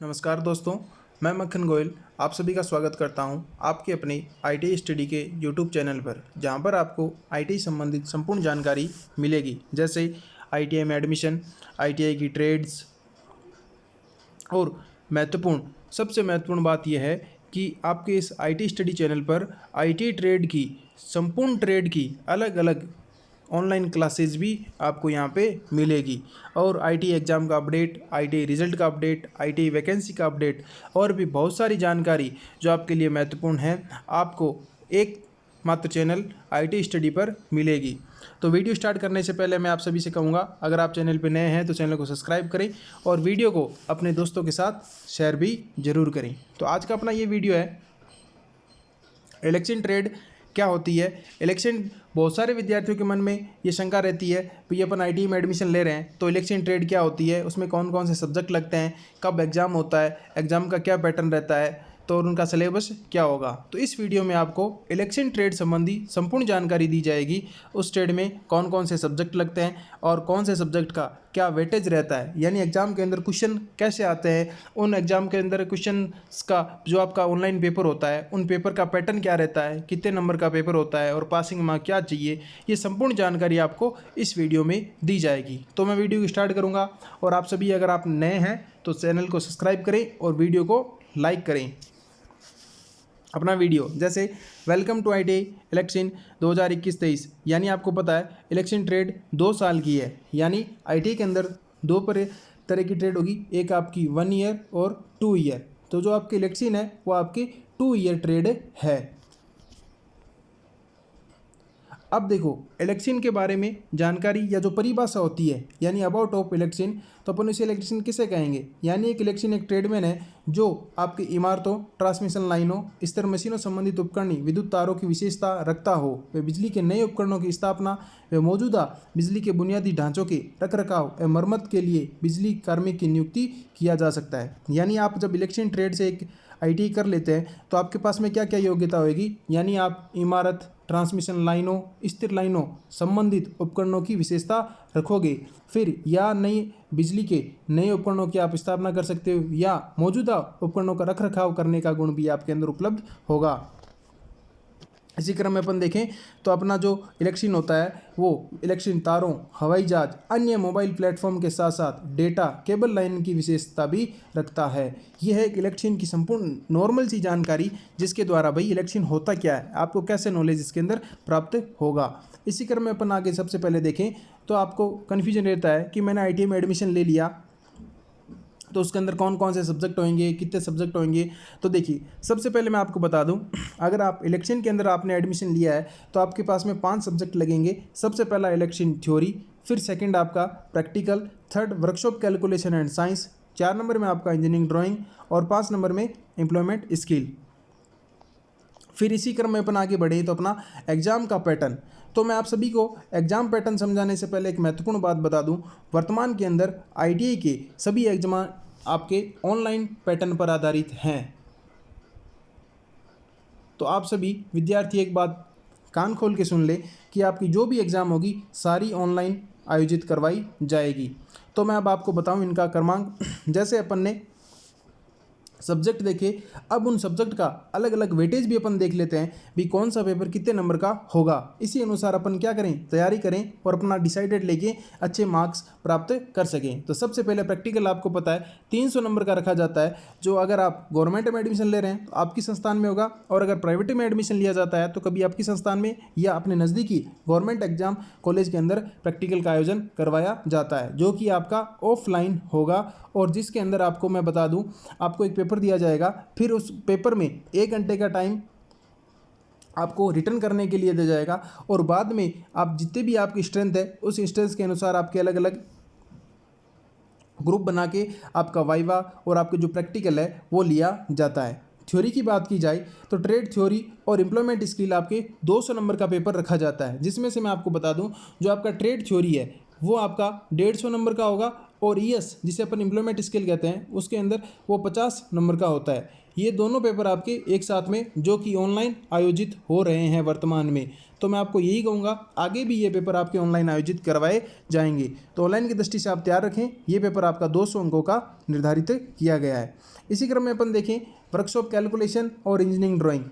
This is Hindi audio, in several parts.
नमस्कार दोस्तों, मैं मक्खन गोयल आप सभी का स्वागत करता हूं आपके अपने आईटीआई स्टडी के यूट्यूब चैनल पर, जहां पर आपको आईटीआई संबंधित संपूर्ण जानकारी मिलेगी। जैसे आईटीआई में एडमिशन, आईटीआई की ट्रेड्स और सबसे महत्वपूर्ण बात यह है कि आपके इस आईटीआई स्टडी चैनल पर आईटीआई ट्रेड की संपूर्ण ट्रेड की अलग अलग ऑनलाइन क्लासेस भी आपको यहाँ पे मिलेगी। और आईटी एग्ज़ाम का अपडेट, आईटी रिज़ल्ट का अपडेट, आईटी वैकेंसी का अपडेट और भी बहुत सारी जानकारी जो आपके लिए महत्वपूर्ण है, आपको एक मात्र चैनल आईटी स्टडी पर मिलेगी। तो वीडियो स्टार्ट करने से पहले मैं आप सभी से कहूँगा, अगर आप चैनल पर नए हैं तो चैनल को सब्सक्राइब करें और वीडियो को अपने दोस्तों के साथ शेयर भी ज़रूर करें। तो आज का अपना ये वीडियो है, इलेक्शन ट्रेड क्या होती है। इलेक्शन, बहुत सारे विद्यार्थियों के मन में ये शंका रहती है, भाई अपन आईटीआई में एडमिशन ले रहे हैं तो इलेक्शन ट्रेड क्या होती है, उसमें कौन कौन से सब्जेक्ट लगते हैं, कब एग्ज़ाम होता है, एग्ज़ाम का क्या पैटर्न रहता है, तो उनका सिलेबस क्या होगा। तो इस वीडियो में आपको इलेक्शन ट्रेड संबंधी संपूर्ण जानकारी दी जाएगी। उस ट्रेड में कौन कौन से सब्जेक्ट लगते हैं और कौन से सब्जेक्ट का क्या वेटेज रहता है, यानी एग्ज़ाम के अंदर क्वेश्चन कैसे आते हैं, उन एग्ज़ाम के अंदर क्वेश्चन का जो आपका ऑनलाइन पेपर होता है उन पेपर का पैटर्न क्या रहता है, कितने नंबर का पेपर होता है और पासिंग मार्क क्या चाहिए, ये संपूर्ण जानकारी आपको इस वीडियो में दी जाएगी। तो मैं वीडियो को स्टार्ट करूँगा और आप सभी अगर आप नए हैं तो चैनल को सब्सक्राइब करें और वीडियो को लाइक करें। अपना वीडियो जैसे वेलकम टू आईटीआई इलेक्शन 2021-23, यानी आपको पता है इलेक्शन ट्रेड 2 साल की है, यानी आईटीआई के अंदर दो तरह की ट्रेड होगी, एक आपकी 1 ईयर और 2 ईयर। तो जो आपकी इलेक्शन है वो आपकी 2 ईयर ट्रेड है। अब देखो, इलेक्शन के बारे में जानकारी या जो परिभाषा होती है, यानी अबाउट ऑफ इलेक्शन, तो अपन इसे इलेक्शन किसे कहेंगे, यानी एक इलेक्शन एक ट्रेडमैन है जो आपकी इमारतों, ट्रांसमिशन लाइनों, स्तर मशीनों संबंधित उपकरण, विद्युत तारों की विशेषता रखता हो, वे बिजली के नए उपकरणों की स्थापना, वे मौजूदा बिजली के बुनियादी ढांचों के रखरखाव एवं मरम्मत के लिए बिजली कार्मिक की नियुक्ति किया जा सकता है। यानी आप जब इलेक्शन ट्रेड से एक आईटीआई कर लेते हैं तो आपके पास में क्या क्या योग्यता होगी, यानी आप इमारत, ट्रांसमिशन लाइनों, स्थिर लाइनों संबंधित उपकरणों की विशेषता रखोगे, फिर या नई बिजली के नए उपकरणों की आप स्थापना कर सकते हो, या मौजूदा उपकरणों का रखरखाव करने का गुण भी आपके अंदर उपलब्ध होगा। इसी क्रम में अपन देखें तो अपना जो इलेक्शन होता है वो इलेक्शन तारों, हवाई जहाज, अन्य मोबाइल प्लेटफॉर्म के साथ साथ डेटा केबल लाइन की विशेषता भी रखता है। यह है एक इलेक्शन की संपूर्ण नॉर्मल सी जानकारी, जिसके द्वारा भाई इलेक्शन होता क्या है, आपको कैसे नॉलेज इसके अंदर प्राप्त होगा। इसी क्रम में अपन आगे सबसे पहले देखें तो आपको कन्फ्यूजन रहता है कि मैंने आईटीआई में एडमिशन ले लिया तो उसके अंदर कौन कौन से सब्जेक्ट होंगे, कितने सब्जेक्ट होंगे। तो देखिए, सबसे पहले मैं आपको बता दूं, अगर आप इलेक्शन के अंदर आपने एडमिशन लिया है तो आपके पास में 5 सब्जेक्ट लगेंगे। सबसे पहला इलेक्शन थ्योरी, फिर सेकंड आपका practical, third workshop calculation and science, 4 number में आपका इंजीनियरिंग ड्राइंग और 5 नंबर में एम्प्लॉयमेंट स्किल। फिर इसी क्रम में अपन आगे बढ़े तो अपना एग्ज़ाम का पैटर्न। तो मैं आप सभी को एग्ज़ाम पैटर्न समझाने से पहले एक महत्वपूर्ण बात बता दूं, वर्तमान के अंदर आईटीआई के सभी एग्जाम आपके ऑनलाइन पैटर्न पर आधारित हैं। तो आप सभी विद्यार्थी एक बात कान खोल के सुन ले कि आपकी जो भी एग्ज़ाम होगी सारी ऑनलाइन आयोजित करवाई जाएगी। तो मैं अब आपको बताऊं इनका क्रमांक। जैसे अपन ने सब्जेक्ट देखे, अब उन सब्जेक्ट का अलग अलग वेटेज भी अपन देख लेते हैं, भी कौन सा पेपर कितने नंबर का होगा। इसी अनुसार अपन क्या करें, तैयारी करें और अपना डिसाइडेड लेके अच्छे मार्क्स प्राप्त कर सकें। तो सबसे पहले प्रैक्टिकल आपको पता है 300 नंबर का रखा जाता है, जो अगर आप गवर्नमेंट में एडमिशन ले रहे हैं तो आपकी संस्थान में होगा, और अगर प्राइवेट में एडमिशन लिया जाता है तो कभी आपकी संस्थान में या अपने नज़दीकी गवर्नमेंट एग्जाम कॉलेज के अंदर प्रैक्टिकल का आयोजन करवाया जाता है, जो कि आपका ऑफलाइन होगा। और जिसके अंदर आपको मैं बता दूं, आपको एक पेपर दिया जाएगा, फिर उस पेपर में 1 घंटे का टाइम आपको रिटर्न करने के लिए दिया जाएगा, और बाद में आप जितने भी आपकी स्ट्रेंथ है उस स्ट्रेंथ के अनुसार आपके अलग अलग ग्रुप बना के आपका वाइवा और आपके जो प्रैक्टिकल है वो लिया जाता है। थ्योरी की बात की जाए तो ट्रेड थ्योरी और एम्प्लॉयमेंट स्किल आपके 200 नंबर का पेपर रखा जाता है, जिसमें से मैं आपको बता दूं जो आपका ट्रेड थ्योरी है वो आपका 150 नंबर का होगा, और ईएस जिसे अपन एम्प्लॉयमेंट स्किल कहते हैं उसके अंदर वो 50 नंबर का होता है। ये दोनों पेपर आपके एक साथ में जो कि ऑनलाइन आयोजित हो रहे हैं वर्तमान में, तो मैं आपको यही कहूँगा आगे भी ये पेपर आपके ऑनलाइन आयोजित करवाए जाएंगे। तो ऑनलाइन की दृष्टि से आप तैयार रखें, ये पेपर आपका 200 अंकों का निर्धारित किया गया है। इसी क्रम में अपन देखें वर्कशॉप कैलकुलेशन और इंजीनियरिंग ड्राइंग,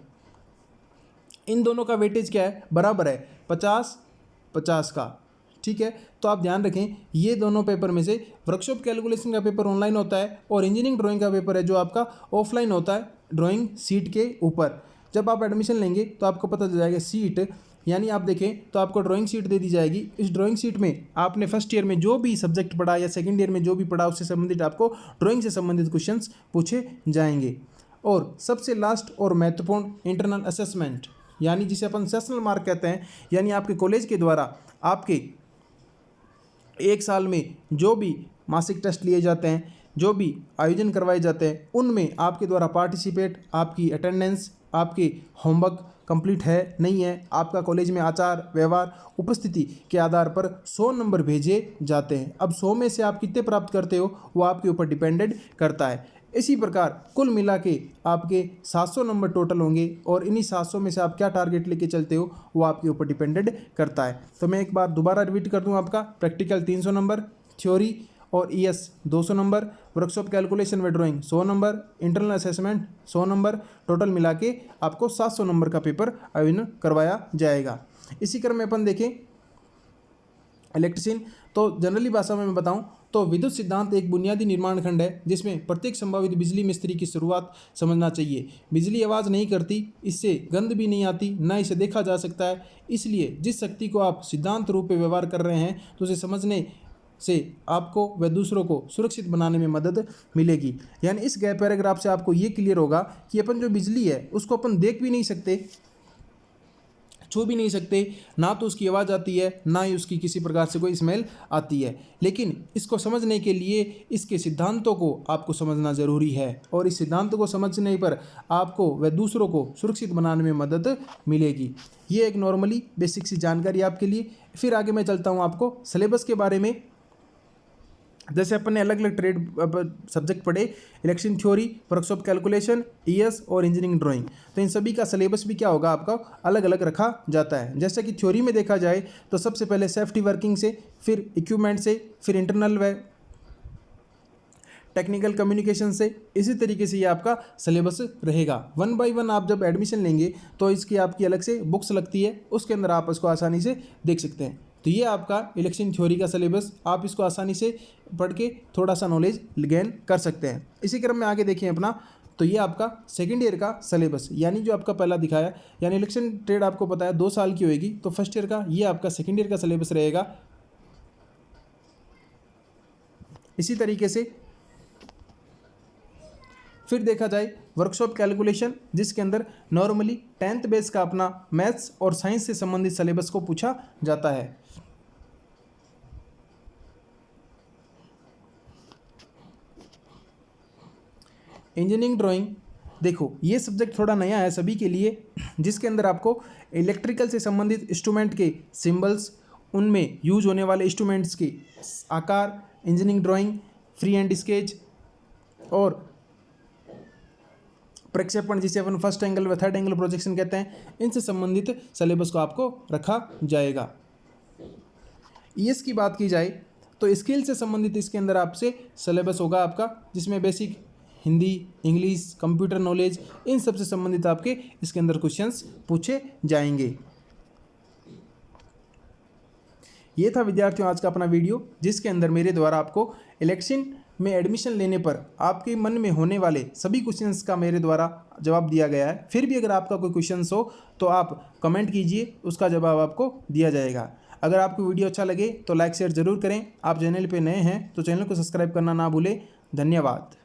इन दोनों का वेटेज क्या है, बराबर है 50-50 का। ठीक है, तो आप ध्यान रखें ये दोनों पेपर में से वर्कशॉप कैलकुलेशन का पेपर ऑनलाइन होता है और इंजीनियरिंग ड्राइंग का पेपर है जो आपका ऑफलाइन होता है ड्राइंग सीट के ऊपर। जब आप एडमिशन लेंगे तो आपको पता चल जाएगा सीट, यानी आप देखें तो आपको ड्राइंग सीट दे दी जाएगी। इस ड्राइंग सीट में आपने फर्स्ट ईयर में जो भी सब्जेक्ट पढ़ा या सेकेंड ईयर में जो भी पढ़ा उससे संबंधित आपको ड्राइंग से संबंधित क्वेश्चंस पूछे जाएंगे। और सबसे लास्ट और महत्वपूर्ण इंटरनल असेसमेंट, यानी जिसे अपन सेशनल मार्क कहते हैं, यानी आपके कॉलेज के द्वारा आपके एक साल में जो भी मासिक टेस्ट लिए जाते हैं, जो भी आयोजन करवाए जाते हैं, उनमें आपके द्वारा पार्टिसिपेट, आपकी अटेंडेंस, आपके होमवर्क कंप्लीट है नहीं है, आपका कॉलेज में आचार व्यवहार उपस्थिति के आधार पर 100 नंबर भेजे जाते हैं। अब 100 में से आप कितने प्राप्त करते हो वो आपके ऊपर डिपेंडेड करता है। इसी प्रकार कुल मिला के आपके 700 नंबर टोटल होंगे और इन्हीं 700 में से आप क्या टारगेट लेके चलते हो वो आपके ऊपर डिपेंडेड करता है। तो मैं एक बार दोबारा रिपीट कर दूं, आपका प्रैक्टिकल 300 नंबर, थ्योरी और ईएस 200 नंबर, वर्कशॉप कैलकुलेशन व drawing 100 number, internal assessment 100 number, total मिला के आपको 700 नंबर का पेपर आयोजन करवाया जाएगा। इसी क्रम में अपन देखें इलेक्ट्रीशियन, तो जनरली भाषा में मैं बताऊं तो विद्युत सिद्धांत एक बुनियादी निर्माण खंड है जिसमें प्रत्येक संभावित बिजली मिस्त्री की शुरुआत समझना चाहिए। बिजली आवाज़ नहीं करती, इससे गंध भी नहीं आती, ना इसे देखा जा सकता है। इसलिए जिस शक्ति को आप सिद्धांत रूप में व्यवहार कर रहे हैं तो उसे समझने से आपको व दूसरों को सुरक्षित बनाने में मदद मिलेगी। यानी इस गैप पैराग्राफ से आपको ये क्लियर होगा कि अपन जो बिजली है उसको अपन देख भी नहीं सकते, छू भी नहीं सकते, ना तो उसकी आवाज़ आती है ना ही उसकी किसी प्रकार से कोई स्मेल आती है, लेकिन इसको समझने के लिए इसके सिद्धांतों को आपको समझना ज़रूरी है और इस सिद्धांतों को समझने पर आपको व दूसरों को सुरक्षित बनाने में मदद मिलेगी। ये एक नॉर्मली बेसिक सी जानकारी आपके लिए। फिर आगे मैं चलता हूँ आपको सिलेबस के बारे में। जैसे अपन ने अलग अलग ट्रेड सब्जेक्ट पढ़े, election theory, workshop calculation, ES और इंजीनियरिंग ड्राइंग, तो इन सभी का सिलेबस भी क्या होगा आपका अलग अलग रखा जाता है। जैसे कि थ्योरी में देखा जाए तो सबसे पहले सेफ्टी वर्किंग से, फिर इक्विपमेंट से, फिर इंटरनल व टेक्निकल कम्युनिकेशन से, इसी तरीके से ये आपका सिलेबस रहेगा। 1 बाय 1 आप जब एडमिशन लेंगे तो इसकी आपकी अलग से बुक्स लगती है, उसके अंदर आप इसको आसानी से देख सकते हैं। तो ये आपका इलेक्शन थ्योरी का सिलेबस, आप इसको आसानी से पढ़ के थोड़ा सा नॉलेज गेन कर सकते हैं। इसी क्रम में आगे देखिए अपना, तो ये आपका सेकेंड ईयर का सिलेबस, यानी जो आपका पहला दिखाया, यानी इलेक्शन ट्रेड आपको पता है 2 साल की होएगी, तो फर्स्ट ईयर का ये आपका सेकेंड ईयर का सिलेबस रहेगा। इसी तरीके से फिर देखा जाए वर्कशॉप कैलकुलेशन, जिसके अंदर नॉर्मली 10th बेस का अपना मैथ्स और साइंस से संबंधित सिलेबस को पूछा जाता है। इंजीनियरिंग ड्राइंग, देखो ये सब्जेक्ट थोड़ा नया है सभी के लिए, जिसके अंदर आपको इलेक्ट्रिकल से संबंधित इंस्ट्रूमेंट के सिंबल्स, उनमें यूज होने वाले इंस्ट्रूमेंट्स के आकार, engineering drawing, free hand sketch और प्रक्षेपण जिसे अपन फर्स्ट एंगल व थर्ड एंगल प्रोजेक्शन कहते हैं, इनसे संबंधित सिलेबस को आपको रखा जाएगा। ईएस की बात की जाए तो स्किल से संबंधित इसके अंदर आपसे सिलेबस होगा आपका, जिसमें basic Hindi, English, computer knowledge, इन सब से संबंधित आपके इसके अंदर क्वेश्चंस पूछे जाएंगे। ये था विद्यार्थियों आज का अपना वीडियो, जिसके अंदर मेरे द्वारा आपको इलेक्शन में एडमिशन लेने पर आपके मन में होने वाले सभी क्वेश्चंस का मेरे द्वारा जवाब दिया गया है। फिर भी अगर आपका कोई क्वेश्चंस हो तो आप कमेंट कीजिए, उसका जवाब आपको दिया जाएगा। अगर आपको वीडियो अच्छा लगे तो लाइक शेयर ज़रूर करें। आप चैनल पे नए हैं तो चैनल को सब्सक्राइब करना ना भूलें। धन्यवाद।